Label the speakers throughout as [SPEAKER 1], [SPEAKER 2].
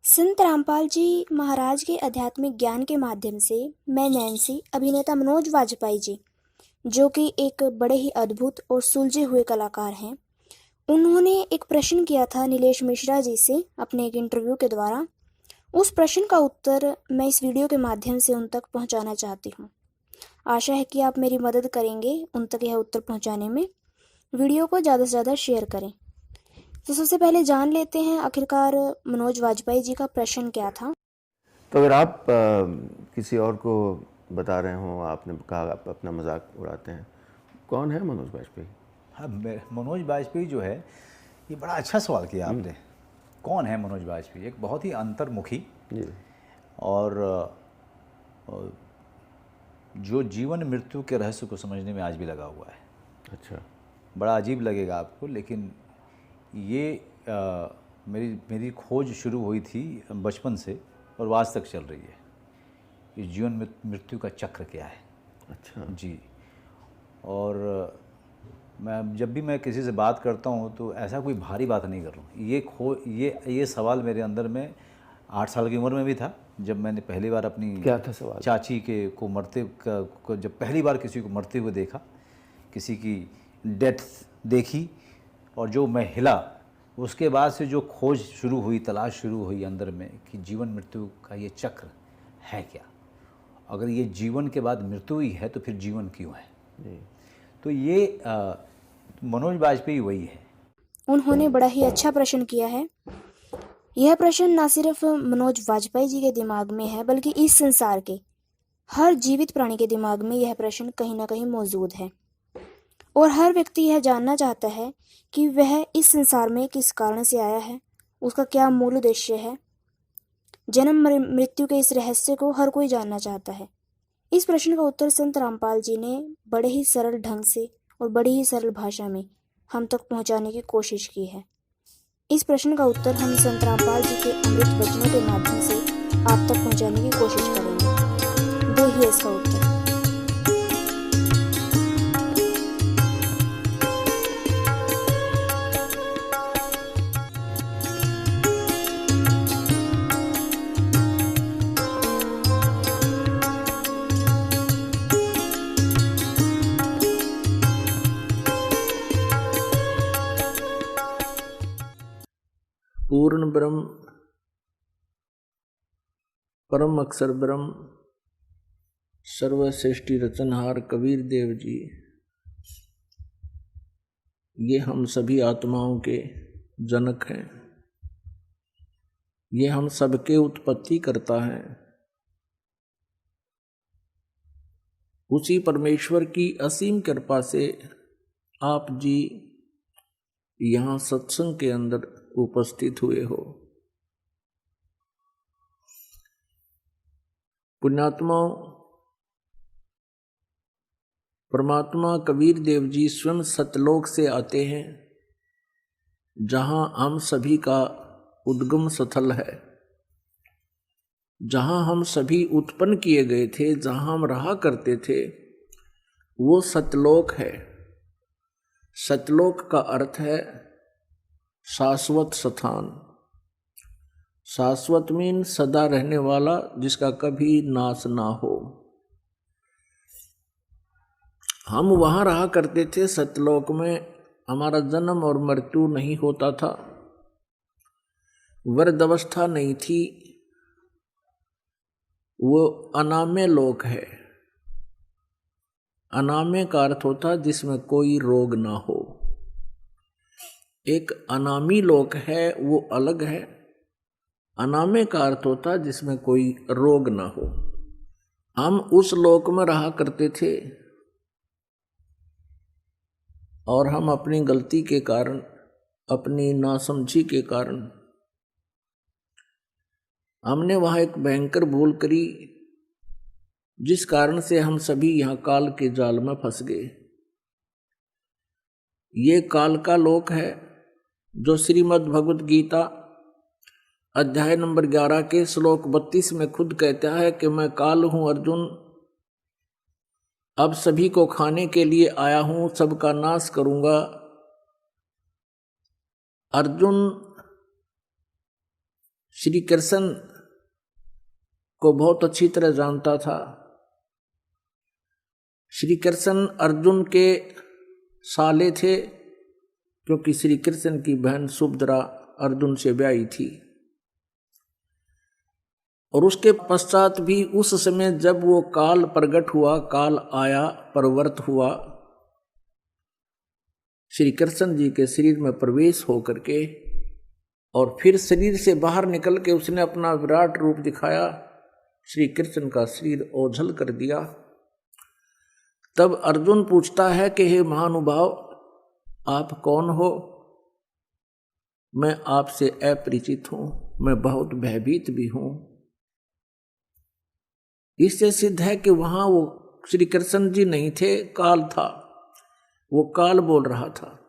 [SPEAKER 1] संत रामपाल जी महाराज के आध्यात्मिक ज्ञान के माध्यम से मैं नैन्सी अभिनेता मनोज वाजपेयी जी, जो कि एक बड़े ही अद्भुत और सुलझे हुए कलाकार हैं, उन्होंने एक प्रश्न किया था नीलेश मिश्रा जी से अपने एक इंटरव्यू के द्वारा। उस प्रश्न का उत्तर मैं इस वीडियो के माध्यम से उन तक पहुंचाना चाहती हूं। आशा है कि आप मेरी मदद करेंगे उन तक यह उत्तर पहुंचाने में। वीडियो को ज़्यादा से ज़्यादा शेयर करें। तो सबसे पहले जान लेते हैं आखिरकार मनोज वाजपेयी जी का प्रश्न क्या था।
[SPEAKER 2] तो अगर आप किसी और को बता रहे हो, आपने कहा आप अपना मजाक उड़ाते हैं, कौन है मनोज वाजपेयी?
[SPEAKER 3] हाँ, मनोज वाजपेयी जो है, ये बड़ा अच्छा सवाल किया आपने। कौन है मनोज वाजपेयी? एक बहुत ही अंतर्मुखी
[SPEAKER 2] जी।
[SPEAKER 3] और जो जीवन मृत्यु के रहस्य को समझने में आज भी लगा हुआ है।
[SPEAKER 2] अच्छा।
[SPEAKER 3] बड़ा अजीब लगेगा आपको, लेकिन ये मेरी खोज शुरू हुई थी बचपन से और आज तक चल रही है। ये जीवन मृत्यु का चक्र क्या है।
[SPEAKER 2] अच्छा
[SPEAKER 3] जी। और जब भी मैं किसी से बात करता हूँ तो ऐसा कोई भारी बात नहीं कर रहा हूँ। ये सवाल मेरे अंदर में 8 साल की उम्र में भी था, जब मैंने पहली बार अपनी
[SPEAKER 2] क्या था सवाल?
[SPEAKER 3] चाची को मरते को जब पहली बार किसी को मरते हुए देखा, किसी की डेथ देखी, और जो मैं हिला, उसके बाद से जो खोज शुरू हुई, तलाश शुरू हुई अंदर में कि जीवन मृत्यु का ये चक्र है क्या। अगर ये जीवन के बाद मृत्यु ही है तो फिर जीवन क्यों है।
[SPEAKER 2] जी।
[SPEAKER 3] तो ये मनोज वाजपेयी वही है।
[SPEAKER 1] उन्होंने बड़ा ही अच्छा प्रश्न किया है। यह प्रश्न न सिर्फ मनोज वाजपेयी जी के दिमाग में है, बल्कि इस संसार के हर जीवित प्राणी के दिमाग में यह प्रश्न कहीं ना कहीं मौजूद है। और हर व्यक्ति यह जानना चाहता है कि वह इस संसार में किस कारण से आया है, उसका क्या मूल उद्देश्य है। जन्म मृत्यु के इस रहस्य को हर कोई जानना चाहता है। इस प्रश्न का उत्तर संत रामपाल जी ने बड़े ही सरल ढंग से और बड़ी ही सरल भाषा में हम तक पहुंचाने की कोशिश की है। इस प्रश्न का उत्तर हम संत रामपाल जी के अमृत वचनों के माध्यम से आप तक पहुंचाने की कोशिश करेंगे। देखिए इसका उत्तर।
[SPEAKER 4] पूर्ण ब्रह्म, परम अक्षर ब्रह्म, सर्वश्रेष्ठी रचनहार कबीर देव जी, ये हम सभी आत्माओं के जनक हैं। ये हम सबके उत्पत्ति करता है। उसी परमेश्वर की असीम कृपा से आप जी यहाँ सत्संग के अंदर उपस्थित हुए हो। पुण्यात्माओं, परमात्मा कबीर देव जी स्वयं सतलोक से आते हैं, जहाँ हम सभी का उद्गम स्थल है, जहाँ हम सभी उत्पन्न किए गए थे, जहाँ हम रहा करते थे, वो सतलोक है। सतलोक का अर्थ है शाश्वत स्थान। शाश्वत मीन सदा रहने वाला, जिसका कभी नाश ना हो। हम वहाँ रहा करते थे सतलोक में। हमारा जन्म और मृत्यु नहीं होता था, वृद्ध अवस्था नहीं थी। वो अनाम्य लोक है। अनाम्य का अर्थ होता जिसमें कोई रोग ना हो। एक अनामी लोक है, वो अलग है। अनाम्य का अर्थ होता जिसमें कोई रोग ना हो। हम उस लोक में रहा करते थे, और हम अपनी गलती के कारण, अपनी नासमझी के कारण, हमने वहाँ एक भयंकर भूल करी, जिस कारण से हम सभी यहाँ काल के जाल में फंस गए। ये काल का लोक है, जो श्रीमद् भगवत गीता अध्याय नंबर 11 के श्लोक 32 में खुद कहता है कि मैं काल हूँ अर्जुन, अब सभी को खाने के लिए आया हूँ, सबका नाश करूँगा। अर्जुन श्री कृष्ण को बहुत अच्छी तरह जानता था। श्री कृष्ण अर्जुन के साले थे, क्योंकि श्री कृष्ण की बहन सुभद्रा अर्जुन से ब्याही थी। और उसके पश्चात भी उस समय जब वो काल प्रकट हुआ, काल आया, परवर्त हुआ, श्री कृष्ण जी के शरीर में प्रवेश हो करके और फिर शरीर से बाहर निकल के उसने अपना विराट रूप दिखाया, श्री कृष्ण का शरीर ओझल कर दिया। तब अर्जुन पूछता है कि हे महानुभाव, आप कौन हो? मैं आपसे अपरिचित हूं, मैं बहुत भयभीत भी हूं। इससे सिद्ध है कि वहां वो श्री कृष्ण जी नहीं थे, काल था। वो काल बोल रहा था।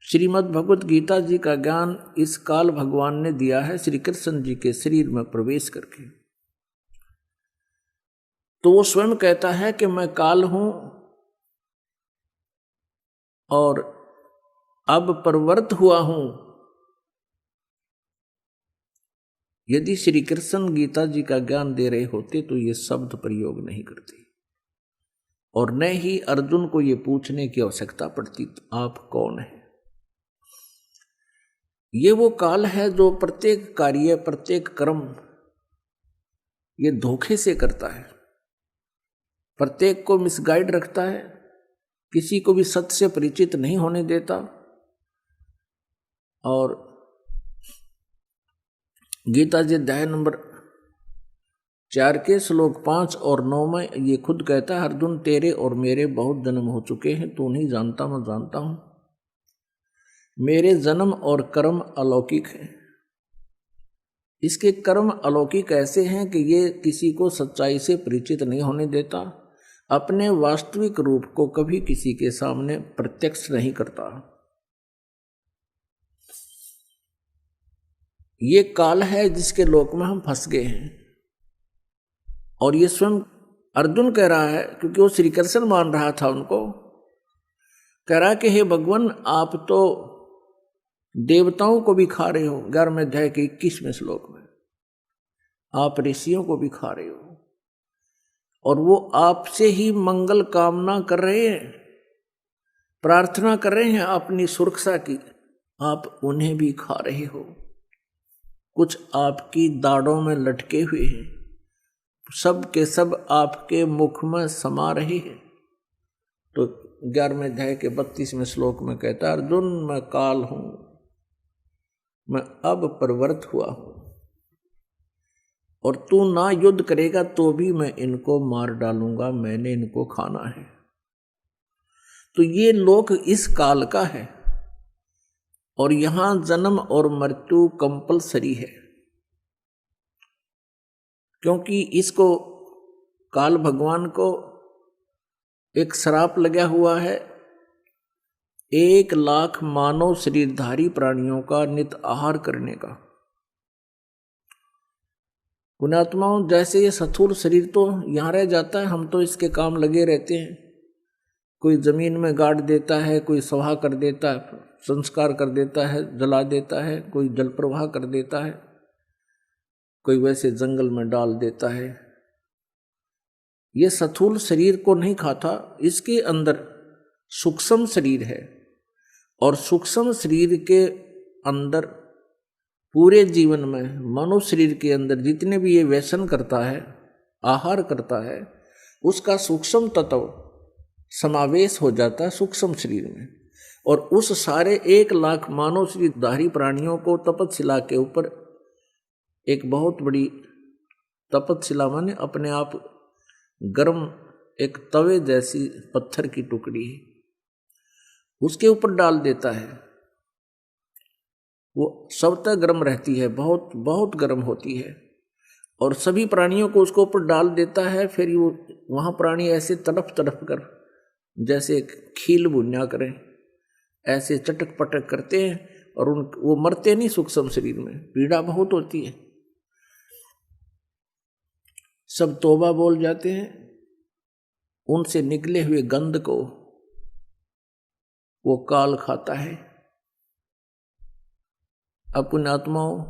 [SPEAKER 4] श्रीमद् भगवत गीता जी का ज्ञान इस काल भगवान ने दिया है श्री कृष्ण जी के शरीर में प्रवेश करके। तो वो स्वयं कहता है कि मैं काल हूं और अब परवर्त हुआ हूं। यदि श्री कृष्ण गीता जी का ज्ञान दे रहे होते तो ये शब्द प्रयोग नहीं करते और न ही अर्जुन को ये पूछने की आवश्यकता पड़ती आप कौन है। ये वो काल है जो प्रत्येक कार्य, प्रत्येक कर्म ये धोखे से करता है, प्रत्येक को मिसगाइड रखता है, किसी को भी सत्य से परिचित नहीं होने देता। और गीता जी अध्याय नंबर 4 के श्लोक 5 और 9 में ये खुद कहता है, अर्जुन तेरे और मेरे बहुत जन्म हो चुके हैं, तू नहीं जानता, मैं जानता हूं। मेरे जन्म और कर्म अलौकिक हैं। इसके कर्म अलौकिक ऐसे हैं कि ये किसी को सच्चाई से परिचित नहीं होने देता, अपने वास्तविक रूप को कभी किसी के सामने प्रत्यक्ष नहीं करता। ये काल है जिसके लोक में हम फंस गए हैं। और ये स्वयं अर्जुन कह रहा है, क्योंकि वो श्री कृष्ण मान रहा था उनको, कह रहा कि हे भगवान, आप तो देवताओं को भी खा रहे हो। 11वें अध्याय के 21वें श्लोक में आप ऋषियों को भी खा रहे हो और वो आपसे ही मंगल कामना कर रहे हैं, प्रार्थना कर रहे हैं अपनी सुरक्षा की, आप उन्हें भी खा रहे हो। कुछ आपकी दाढ़ों में लटके हुए हैं, सब के सब आपके मुख में समा रहे हैं। तो 11वें अध्याय के 32वें श्लोक में कहता है, अर्जुन मैं काल हूं, मैं अब परवर्त हुआ हूं और तू ना युद्ध करेगा तो भी मैं इनको मार डालूंगा, मैंने इनको खाना है। तो ये लोक इस काल का है और यहां जन्म और मृत्यु कंपलसरी है, क्योंकि इसको काल भगवान को एक श्राप लगा हुआ है 1,00,000 मानव शरीरधारी प्राणियों का नित आहार करने का। पुण्यात्माओं, जैसे ये स्थूल शरीर तो यहाँ रह जाता है, हम तो इसके काम लगे रहते हैं। कोई जमीन में गाड़ देता है, कोई सभा कर देता है, संस्कार कर देता है, जला देता है, कोई जल प्रवाह कर देता है, कोई वैसे जंगल में डाल देता है। ये स्थूल शरीर को नहीं खाता, इसके अंदर सूक्ष्म शरीर है और सूक्ष्म शरीर के अंदर पूरे जीवन में मनुष्य शरीर के अंदर जितने भी ये व्यसन करता है, आहार करता है, उसका सूक्ष्म तत्व समावेश हो जाता है सूक्ष्म शरीर में। और उस सारे 1,00,000 मानव शरीरधारी प्राणियों को तपतशिला के ऊपर एक बहुत बड़ी तपतशिला माने अपने आप गर्म एक तवे जैसी पत्थर की टुकड़ी है, उसके ऊपर डाल देता है। वो स्वतः गर्म रहती है, बहुत बहुत गर्म होती है और सभी प्राणियों को उसको ऊपर डाल देता है। फिर वो वहाँ प्राणी ऐसे तड़प तड़प कर जैसे खील भुन्या करें, ऐसे चटक पटक करते हैं और वो मरते नहीं। सूक्ष्म शरीर में पीड़ा बहुत होती है, सब तौबा बोल जाते हैं। उनसे निकले हुए गंध को वो काल खाता है अब पुण्यात्माओं,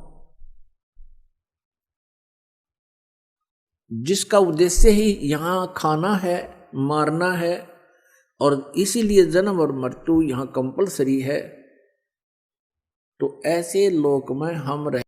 [SPEAKER 4] जिसका उद्देश्य ही यहाँ खाना है, मारना है, और इसीलिए जन्म और मृत्यु यहाँ कंपलसरी है, तो ऐसे लोक में हम रह